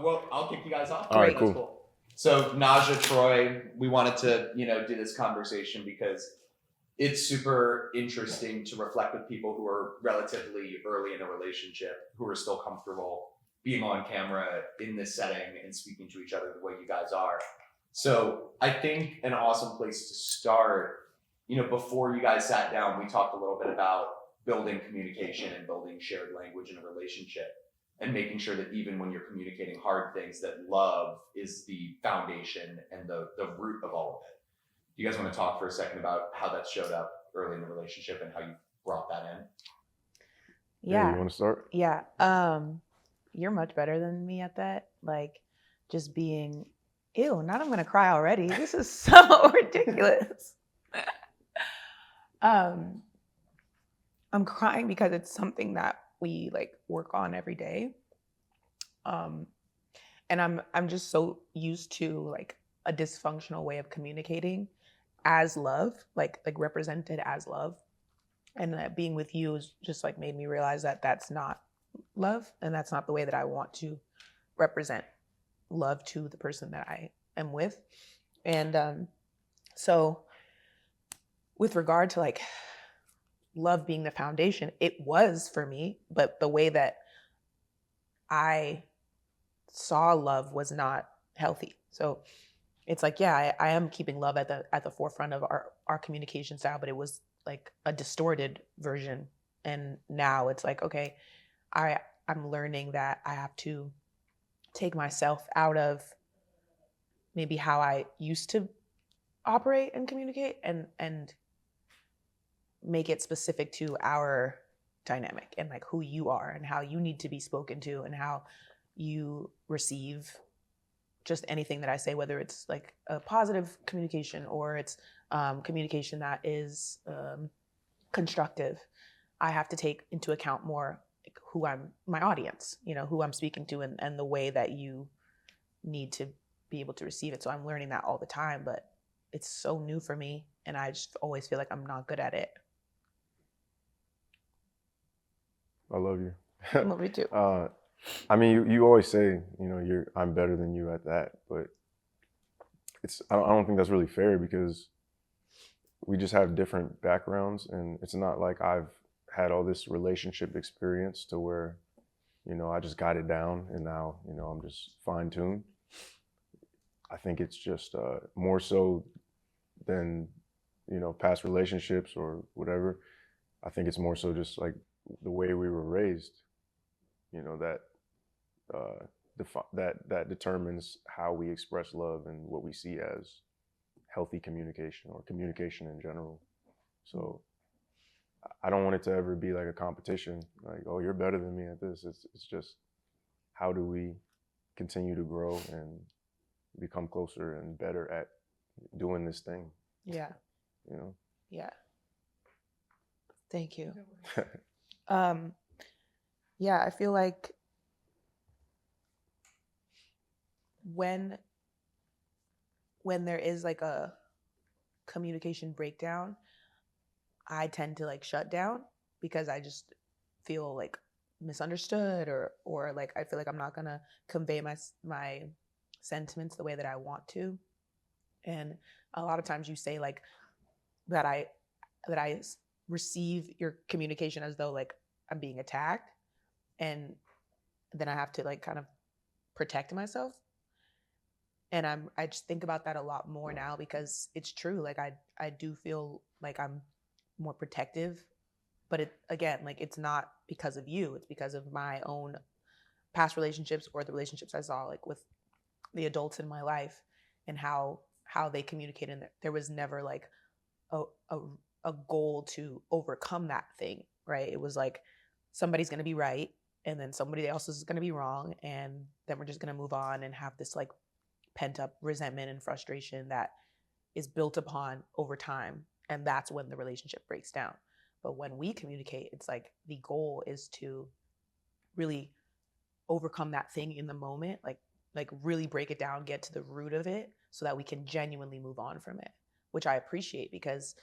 Well, I'll kick you guys off. All right, That's cool. cool. So Naja, Troy, we wanted to, do this conversation because it's super interesting to reflect with people who are relatively early in a relationship, who are still comfortable being on camera in this setting and speaking to each other the way you guys are. So I think an awesome place to start, before you guys sat down, we talked a little bit about building communication and building shared language in a relationship and making sure that even when you're communicating hard things, that love is the foundation and the root of all of it. Do you guys want to talk for a second about how that showed up early in the relationship and how you brought that in? Yeah, you Yeah. want to start? Yeah. You're much better than me at that. Like just being, ew, not I'm gonna cry already. This is so ridiculous. um, I'm crying because it's something that we like work on every day. Um, and I'm just so used to like a dysfunctional way of communicating as love, like represented as love. And that being with you is just like made me realize that that's not love and that's not the way that I want to represent love to the person that I am with. And so with regard to like love being the foundation, it was for me, but the way that I saw love was not healthy. So it's like, yeah, I am keeping love at the forefront of our communication style, but it was like a distorted version. And now it's like, okay, I'm learning that I have to take myself out of maybe how I used to operate and communicate and make it specific to our dynamic and like who you are and how you need to be spoken to and how you receive just anything that I say, whether it's like a positive communication or it's communication that is constructive. I have to take into account more like who my audience, who I'm speaking to and the way that you need to be able to receive it. So I'm learning that all the time, but it's so new for me and I just always feel like I'm not good at it. I love you. Love you too. I mean, you always say, I'm better than you at that, but I don't think that's really fair because we just have different backgrounds, and it's not like I've had all this relationship experience to where, I just got it down and now, I'm just fine-tuned. I think it's just more so than, past relationships or whatever. I think it's more so just like the way we were raised, that that determines how we express love and what we see as healthy communication or communication in general. So I don't want it to ever be like a competition, like, oh, you're better than me at this. It's just how do we continue to grow and become closer and better at doing this thing. Yeah. Yeah. Thank you. Yeah, I feel like when there is like a communication breakdown, I tend to like shut down because I just feel like misunderstood or like I feel like I'm not gonna convey my sentiments the way that I want to. And a lot of times you say like that I receive your communication as though like I'm being attacked, and then I have to like kind of protect myself. And I just think about that a lot more now because it's true. Like I do feel like I'm more protective, but it again, like it's not because of you. It's because of my own past relationships or the relationships I saw like with the adults in my life and how they communicated. And there was never like a goal to overcome that thing, right? It was like somebody's going to be right and then somebody else is going to be wrong, and then we're just going to move on and have this like pent up resentment and frustration that is built upon over time, and that's when the relationship breaks down. But when we communicate, it's like the goal is to really overcome that thing in the moment, like really break it down, get to the root of it so that we can genuinely move on from it, which I appreciate because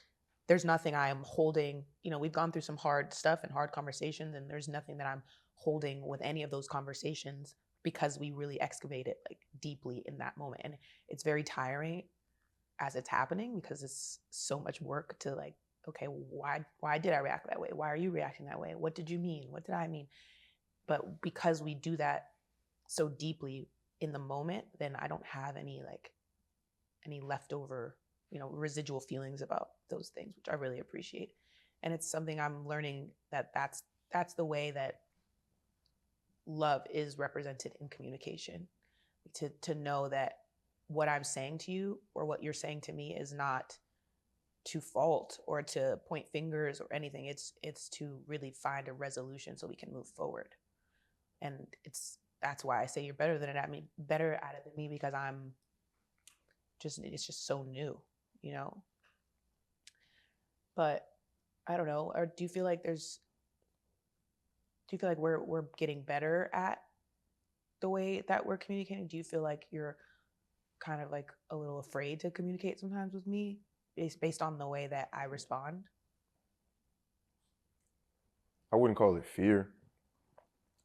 there's nothing I am holding. We've gone through some hard stuff and hard conversations, and there's nothing that I'm holding with any of those conversations because we really excavate it like deeply in that moment. And it's very tiring as it's happening because it's so much work to like, okay, why did I react that way? Why are you reacting that way? What did you mean? What did I mean? But because we do that so deeply in the moment, then I don't have any leftover, residual feelings about those things, which I really appreciate. And it's something I'm learning that's the way that love is represented in communication. To know that what I'm saying to you or what you're saying to me is not to fault or to point fingers or anything. It's to really find a resolution so we can move forward. And that's why I say you're better at it than me, because it's just so new, But I don't know. Or do you feel like we're getting better at the way that we're communicating? Do you feel like you're kind of like a little afraid to communicate sometimes with me based on the way that I respond? I wouldn't call it fear.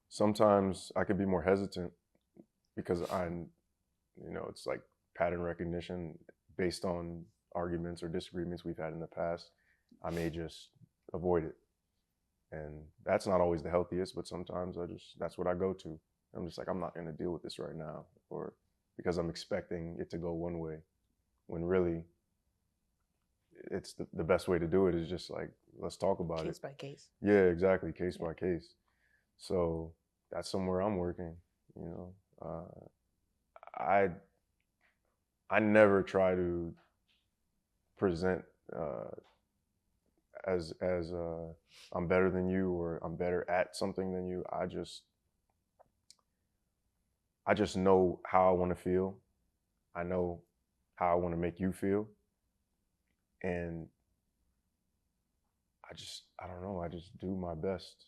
Sometimes I could be more hesitant because it's like pattern recognition based on arguments or disagreements we've had in the past. I may just avoid it. And that's not always the healthiest, but sometimes that's what I go to. I'm just like, I'm not going to deal with this right now, or because I'm expecting it to go one way, when really it's the best way to do it is just like, let's talk about it. Case by case. Yeah, exactly. Case by case. So that's somewhere I'm working, I never try to present as I'm better than you or I'm better at something than you. I just know how I want to feel. I know how I want to make you feel. And I don't know, I just do my best.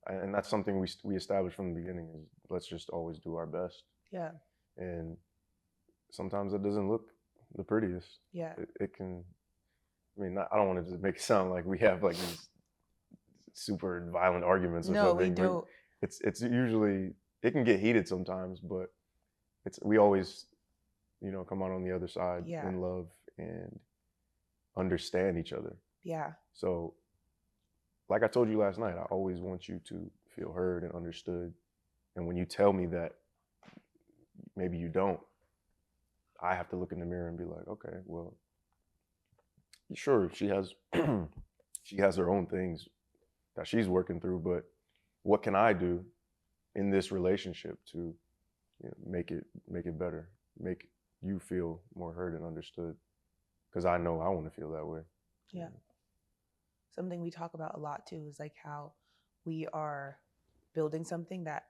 And that's something we established from the beginning, is let's just always do our best. Yeah. And sometimes it doesn't look the prettiest. Yeah. It can, I don't want to just make it sound like we have like these super violent arguments or something. No, we don't. It's usually, it can get heated sometimes, but we always, come out on the other side in love and understand each other. Yeah. So like I told you last night, I always want you to feel heard and understood. And when you tell me that maybe you don't, I have to look in the mirror and be like, okay, well, sure, she has her own things that she's working through, but what can I do in this relationship to make it better, make you feel more heard and understood? Because I know I want to feel that way. Yeah. Something we talk about a lot too is like how we are building something that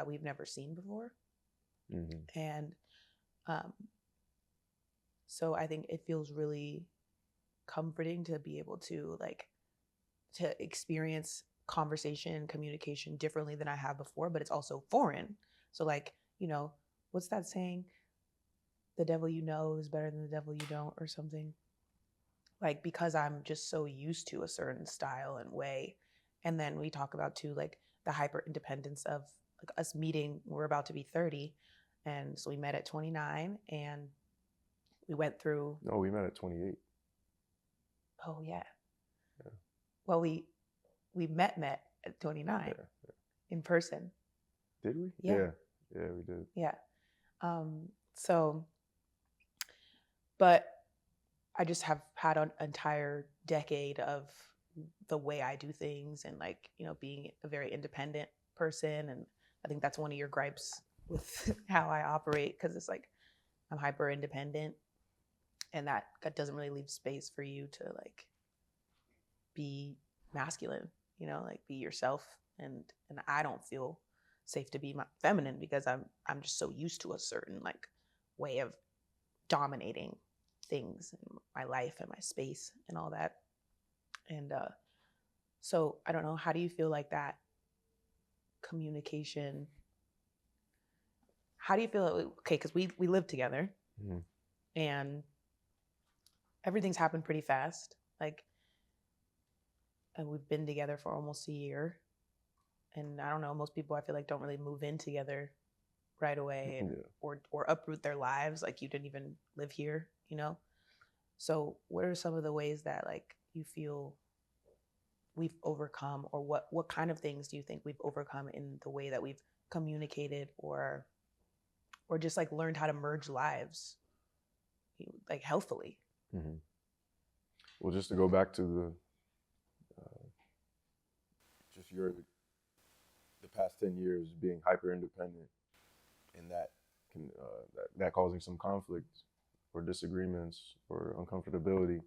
we've never seen before. Mm-hmm. And so I think it feels really comforting to be able to to experience conversation, communication differently than I have before, but it's also foreign. So what's that saying? The devil you know is better than the devil you don't, or something. Because I'm just so used to a certain style and way. And then we talk about too, the hyper independence of us meeting. We're about to be 30. And so we met at 29 and we went through. No, we met at 28. Oh yeah. Well, we met at 29 in person. Did we? Yeah. Yeah, we did. Yeah. But I just have had an entire decade of the way I do things and being a very independent person. And I think that's one of your gripes with how I operate, because it's I'm hyper independent, and that doesn't really leave space for you to be masculine, be yourself. And I don't feel safe to be feminine because I'm just so used to a certain way of dominating things in my life and my space and all that. And so I don't know, how do you feel like that communication, how do you feel? Okay, because we live together. Mm-hmm. And everything's happened pretty fast, and we've been together for almost a year. And I don't know, most people I feel like don't really move in together right away, and, Yeah. or uproot their lives. Like, you didn't even live here, you know? So what are some of the ways that like you feel we've overcome, or what kind of things do you think we've overcome in the way that we've communicated, or just like learned how to merge lives like healthily? Hmm. Well, just to go back to the just the past 10 years being hyper independent, and that can that causing some conflict or disagreements or uncomfortability.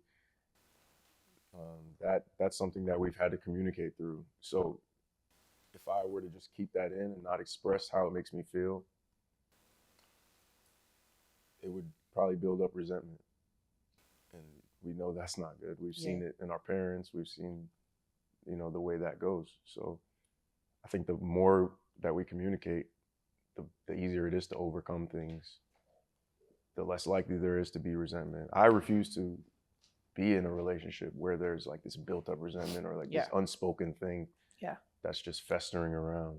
That's something that we've had to communicate through. So if I were to just keep that in and not express how it makes me feel, it would probably build up resentment. And we know that's not good. We've seen it in our parents. We've seen, the way that goes. So I think the more that we communicate, the easier it is to overcome things, the less likely there is to be resentment. I refuse to be in a relationship where there's like this built up resentment or like this unspoken thing that's just festering around.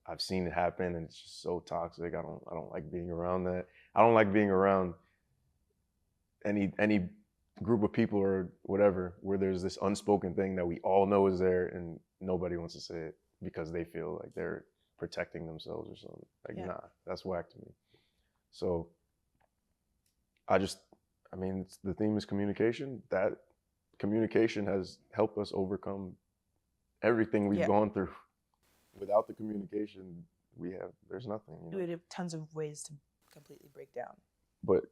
I've seen it happen, and it's just so toxic. I don't like being around that. I don't like being around any group of people or whatever where there's this unspoken thing that we all know is there and nobody wants to say it because they feel like they're protecting themselves or something. Like, nah, that's whack to me. So the theme is communication. That communication has helped us overcome everything we've gone through. Without the communication, there's nothing. We have tons of ways to completely break down. But,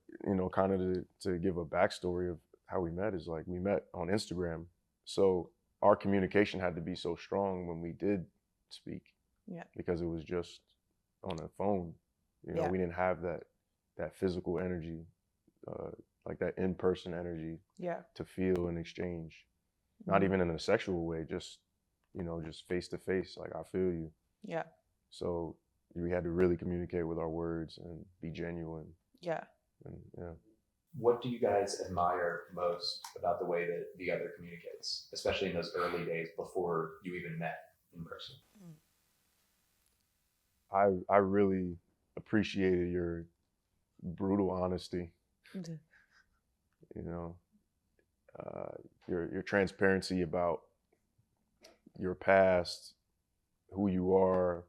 kind of to give a backstory of how we met is like we met on Instagram. So our communication had to be so strong when we did speak. Yeah. Because it was just on a phone. We didn't have that physical energy, like that in-person energy to feel and exchange. Not even in a sexual way, just face to face, like I feel you. Yeah. So we had to really communicate with our words and be genuine. Yeah. And What do you guys admire most about the way that the other communicates, especially in those early days before you even met in person? I really appreciated your brutal honesty. Your transparency about your past, who you are,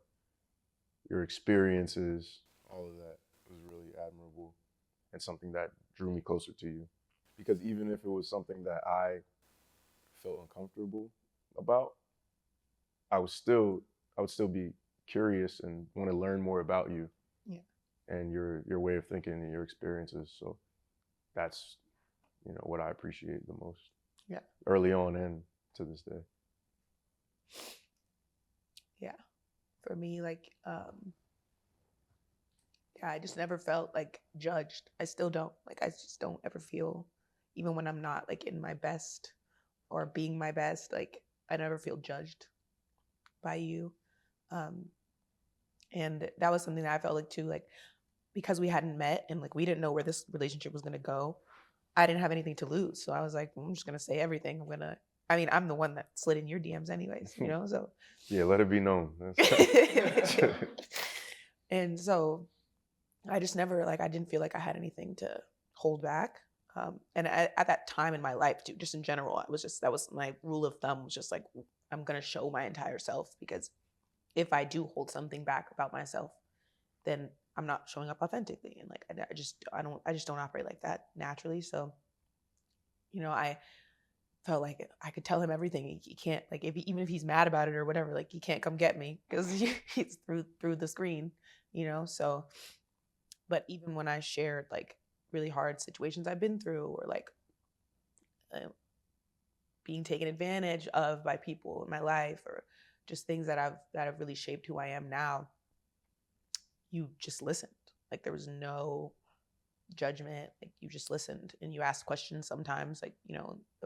your experiences, all of that was really admirable and something that drew me closer to you. Because even if it was something that I felt uncomfortable about, I would still be curious and want to learn more about you. Yeah. And your way of thinking and your experiences. So that's what I appreciate the most. Yeah. Early on and to this day. Yeah. For me, like, I just never felt like judged. I still don't. Like, I just don't ever feel, even when I'm not like in my best or being my best, like I never feel judged by you. And that was something that I felt like too, like, because we hadn't met and like we didn't know where this relationship was gonna go, I didn't have anything to lose. So I was like, I'm just gonna say everything. I'm the one that slid in your DMs anyways, so. Yeah, let it be known. And so I just never, like, I didn't feel like I had anything to hold back. And at that time in my life too, just in general, that was my rule of thumb, was just like, I'm going to show my entire self, because if I do hold something back about myself, then I'm not showing up authentically. And like, I just don't operate like that naturally. So, I felt like I could tell him everything. He can't, like, even if he's mad about it or whatever, like, he can't come get me because he's through the screen, so. But even when I shared like really hard situations I've been through, or like being taken advantage of by people in my life, or just things that have really shaped who I am now, you just listened. Like, there was no judgment. Like, you just listened and you asked questions sometimes. Like,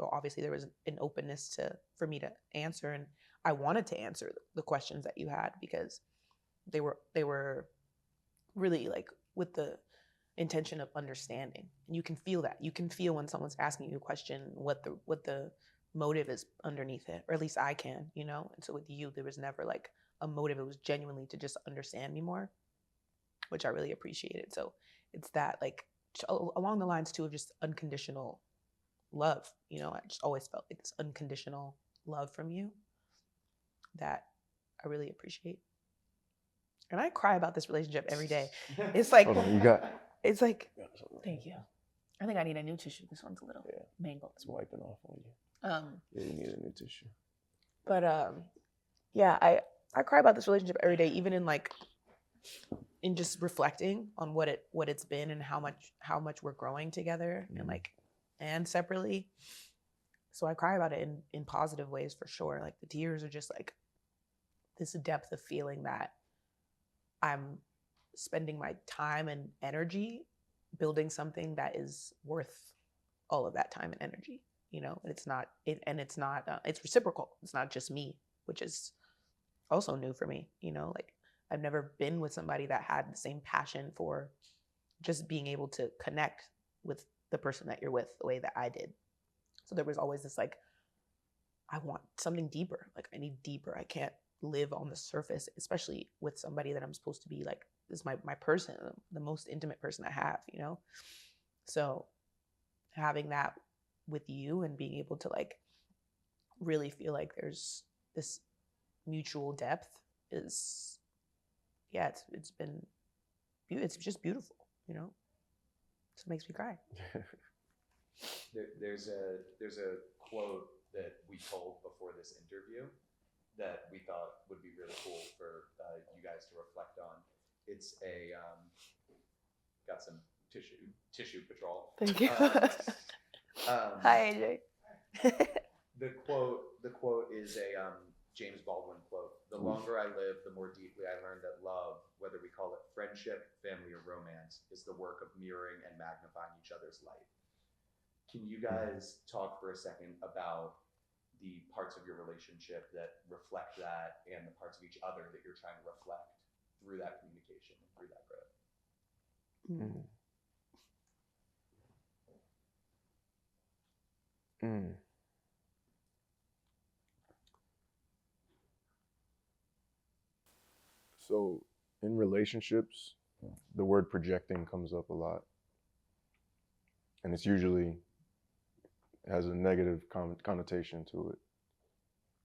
obviously there was an openness for me to answer, and I wanted to answer the questions that you had, because they were really like with the intention of understanding. And you can feel that. You can feel when someone's asking you a question, what the motive is underneath it, or at least I can, And so with you, there was never like a motive. It was genuinely to just understand me more, which I really appreciated. So it's that like along the lines too of just unconditional love. You know, I just always felt like this unconditional love from you that I really appreciate. And I cry about this relationship every day. It's like, Hold on, you got. it's like, thank you. I think I need a new tissue. This one's a little mangled. It's wiping off on you. Yeah, you need a new tissue. But yeah, I cry about this relationship every day, even in just reflecting on what it's been and how much we're growing together and separately. So I cry about it in positive ways for sure. Like the tears are just like this depth of feeling that I'm spending my time and energy building something that is worth all of that time and energy, you know. And it's reciprocal. It's not just me, which is also new for me, you know. Like I've never been with somebody that had the same passion for just being able to connect with the person that you're with the way that I did. So there was always this like, I want something deeper. Like I need deeper. I can't live on the surface, especially with somebody that I'm supposed to be like, this is my person, the most intimate person I have, you know? So having that with you and being able to like really feel like there's this mutual depth is, yeah, it's just beautiful, you know? So it makes me cry. There's a quote that we told before this interview that we thought would be really cool for you guys to reflect on. It's got some tissue patrol. Thank you. Hi, AJ. The quote is a James Baldwin quote. The longer I live, the more deeply I learn that love, whether we call it friendship, family, or romance, is the work of mirroring and magnifying each other's light. Can you guys talk for a second about the parts of your relationship that reflect that and the parts of each other that you're trying to reflect through that communication and through that growth? So in relationships, the word projecting comes up a lot. And it's usually has a negative connotation to it.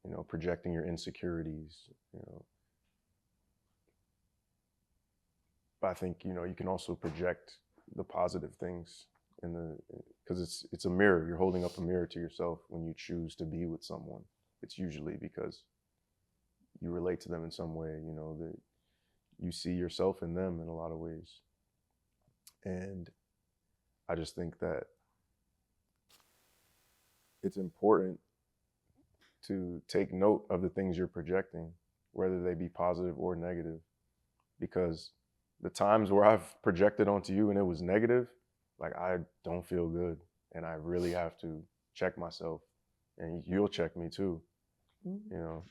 You know, projecting your insecurities, you know. But I think, you know, you can also project the positive things because it's a mirror. You're holding up a mirror to yourself when you choose to be with someone. It's usually because you relate to them in some way, you know, that you see yourself in them in a lot of ways. And I just think that it's important to take note of the things you're projecting, whether they be positive or negative, because the times where I've projected onto you and it was negative, like I don't feel good, and I really have to check myself, and you'll check me too, you know.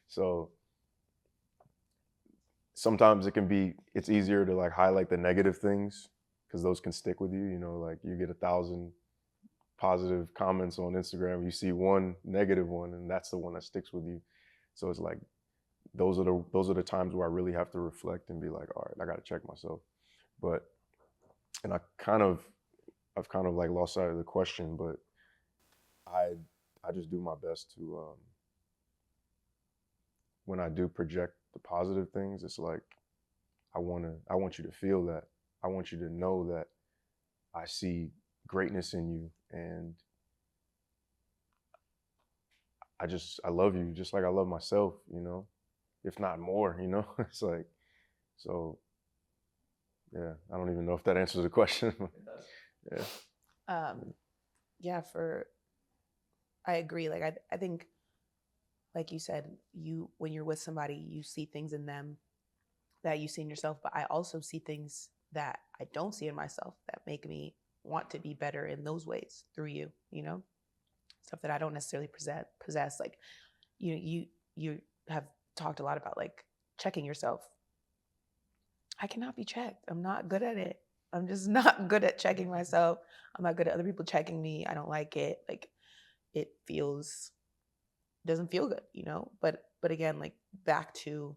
So sometimes it's easier to like highlight the negative things because those can stick with you, you know, like you get 1,000 positive comments on Instagram, you see one negative one, and that's the one that sticks with you. So it's like those are the times where I really have to reflect and be like, all right, I got to check myself. And I've kind of like lost sight of the question, but I just do my best to when I do project the positive things, it's like I want you to feel that. I want you to know that I see greatness in you, and I love you just like I love myself, you know, if not more, you know. It's like, so yeah, I don't even know if that answers the question. Yeah. I agree. Like I think, like you said, when you're with somebody, you see things in them that you see in yourself, but I also see things that I don't see in myself that make me want to be better in those ways through you, you know, stuff that I don't necessarily possess. Like, you have talked a lot about like checking yourself. I cannot be checked. I'm not good at it. I'm just not good at checking myself. I'm not good at other people checking me. I don't like it. Like it doesn't feel good, you know, but but again, like back to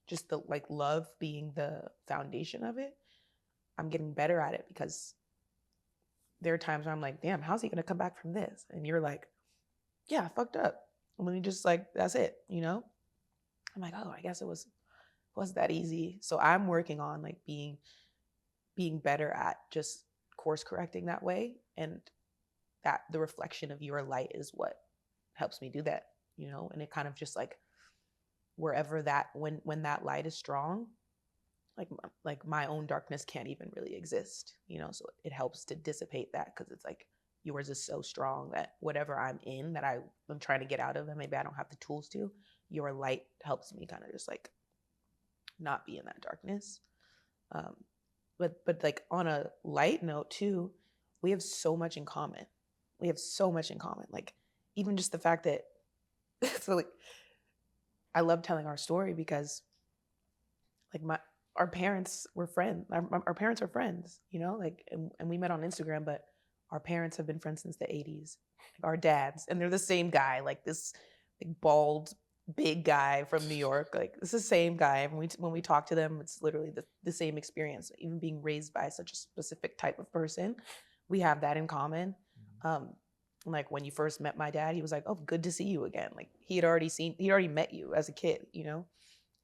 just the like love being the foundation of it. I'm getting better at it because there are times where I'm like, damn, how's he gonna come back from this? And you're like, yeah, I fucked up. And then you just like, that's it, you know? I'm like, oh, I guess it wasn't that easy. So I'm working on like being better at just course correcting that way, and that the reflection of your light is what helps me do that, you know? And it kind of just like wherever that when that light is strong, like my own darkness can't even really exist, you know? So it helps to dissipate that, because it's like yours is so strong that whatever I'm in that I'm trying to get out of, and maybe I don't have the tools to, your light helps me kind of just like not be in that darkness. But like on a light note too, we have so much in common. Like even just the fact that so like I love telling our story because like our parents were friends. Our parents are friends, you know, like and we met on Instagram, but our parents have been friends since the 80s. Like our dads, and they're the same guy, like this like bald big guy from New York. Like it's the same guy. When we talk to them, it's literally the same experience. Even being raised by such a specific type of person, we have that in common. Like when you first met my dad, he was like, "Oh, good to see you again." Like he'd already met you as a kid, you know.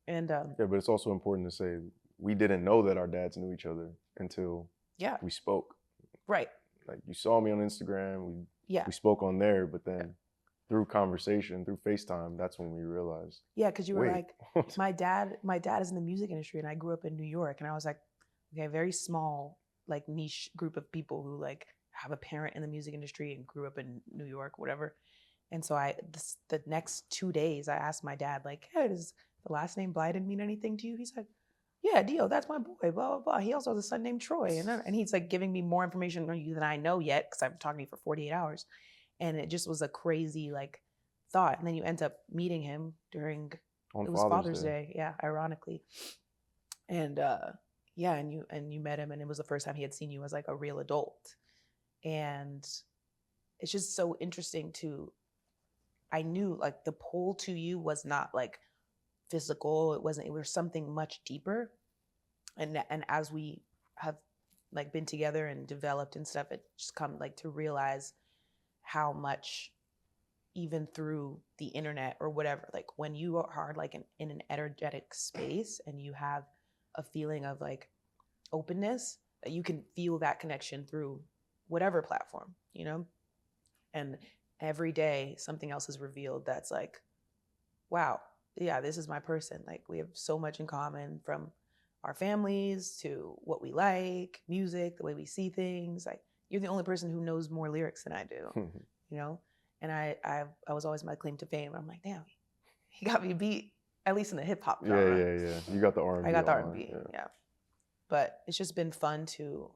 And yeah, but it's also important to say we didn't know that our dads knew each other until we spoke. Right. Like you saw me on Instagram, we spoke on there, but then through conversation, through FaceTime, that's when we realized. Yeah, because you were like, my dad is in the music industry, and I grew up in New York, and I was like, okay, very small, like niche group of people who like have a parent in the music industry and grew up in New York, whatever. And so the next 2 days, I asked my dad, like, hey, does the last name Blyden mean anything to you? He's like, yeah, Dio, that's my boy, blah, blah, blah. He also has a son named Troy. And he's like giving me more information on you than I know yet, because I've been talking to you for 48 hours. And it just was a crazy like thought. And then you end up meeting him during, it was Father's Day. Yeah, ironically. And yeah, and you met him, and it was the first time he had seen you as like a real adult. And it's just so interesting I knew like the pull to you was not like physical. It was something much deeper. And as we have like been together and developed and stuff, it just come like to realize how much, even through the internet or whatever, like when you are like in an energetic space and you have a feeling of like openness, that you can feel that connection through whatever platform, you know? And every day something else is revealed that's like, wow, yeah, this is my person. Like we have so much in common, from our families to what we like, music, the way we see things. Like you're the only person who knows more lyrics than I do, you know? And I was always my claim to fame. I'm like, damn, he got me beat, at least in the hip hop genre. Yeah. You got the R&B. I got the R&B, yeah. But it's just been fun to,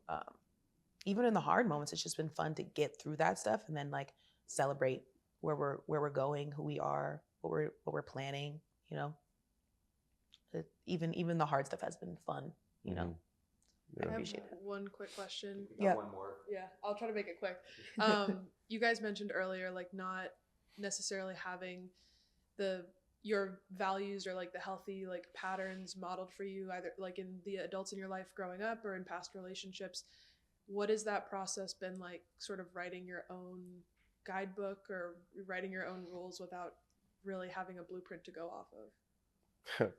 even in the hard moments, it's just been fun to get through that stuff and then like celebrate where we're going, who we are, what we're planning, you know. Even the hard stuff has been fun, you know. I have one quick question. One more. Yeah, I'll try to make it quick. You guys mentioned earlier, like not necessarily having your values or like the healthy like patterns modeled for you, either like in the adults in your life growing up or in past relationships. What has that process been like, sort of writing your own guidebook or writing your own rules without really having a blueprint to go off of?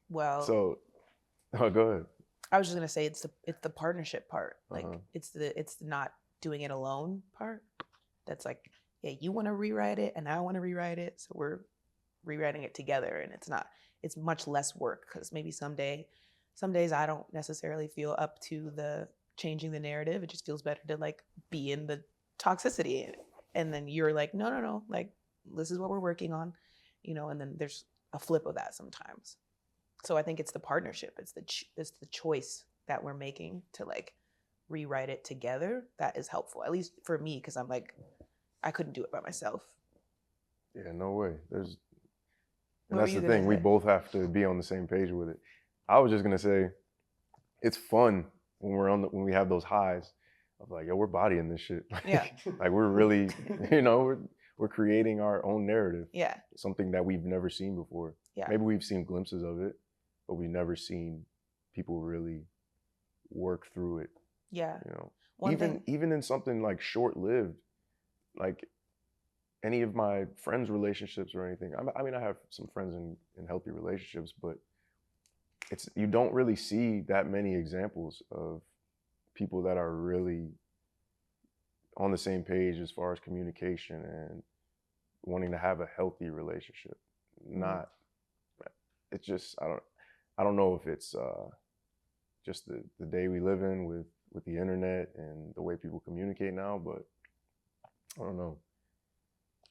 Well, so go ahead. I was just gonna say it's the partnership part. Like it's the not doing it alone part. That's like, yeah, you want to rewrite it and I want to rewrite it, so we're rewriting it together. And it's much less work, because maybe some days I don't necessarily feel up to the changing the narrative. It just feels better to like be in the toxicity, and then you're like, no, like this is what we're working on, you know. And then there's a flip of that sometimes. So I think it's the partnership. It's the choice that we're making to like rewrite it together that is helpful, at least for me, because I'm like, I couldn't do it by myself. Yeah, no way. And that's the thing. We both have to be on the same page with it. I was just gonna say, it's fun when we have those highs of like, yo, we're bodying this shit. Yeah. Like we're really, you know, we're creating our own narrative, Yeah. something that we've never seen before. Yeah. Maybe we've seen glimpses of it, but we've never seen people really work through it. Yeah. You know, One thing. even in something like short-lived, like any of my friends' relationships or anything. I mean, I have some friends in healthy relationships, but you don't really see that many examples of people that are really on the same page as far as communication and wanting to have a healthy relationship. Not, it's just, I don't know if it's just the day we live in with the internet and the way people communicate now, but I don't know.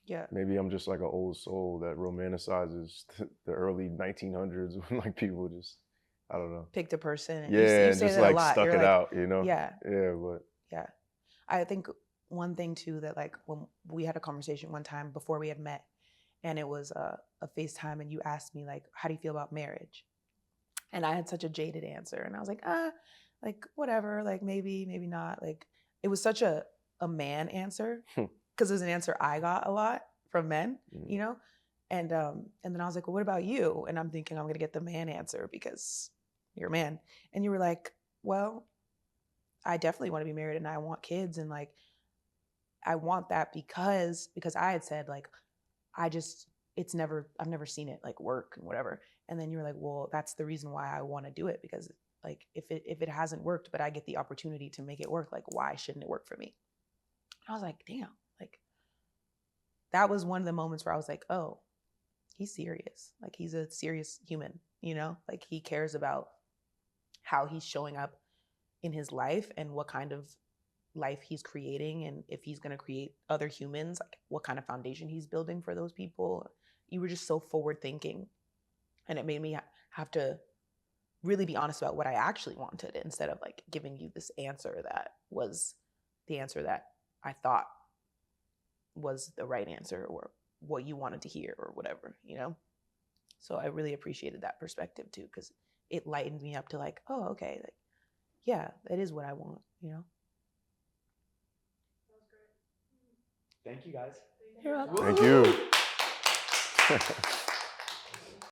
Yeah. Maybe I'm just like an old soul that romanticizes the early 1900s when like people just, I don't know. Picked a person. Yeah, you and say just that a like lot. stuck You're it like, out, you know? Yeah. Yeah, but. Yeah. I think one thing too that like when we had a conversation one time before we had met, and it was a FaceTime, and you asked me like, how do you feel about marriage? And I had such a jaded answer, and I was like, like whatever, like maybe not. Like it was such a man answer because it was an answer I got a lot from men, you know. And then I was like, well, what about you? And I'm thinking I'm gonna get the man answer because you're a man. And you were like, well, I definitely want to be married and I want kids, and like I want that because I had said like I've never seen it like work and whatever. And then you were like, well, that's the reason why I want to do it, because like if it hasn't worked but I get the opportunity to make it work, like why shouldn't it work for me? I was like, damn, like that was one of the moments where I was like, oh, he's serious. Like he's a serious human, you know? Like he cares about how he's showing up in his life and what kind of life he's creating, and if he's going to create other humans, like what kind of foundation he's building for those people. You were just so forward thinking, and it made me have to really be honest about what I actually wanted instead of like giving you this answer that was the answer that I thought was the right answer or what you wanted to hear or whatever, you know? So I really appreciated that perspective too, because it lightened me up to like, oh, okay, like, yeah, that is what I want, you know? Thank you guys. You're welcome. Thank you.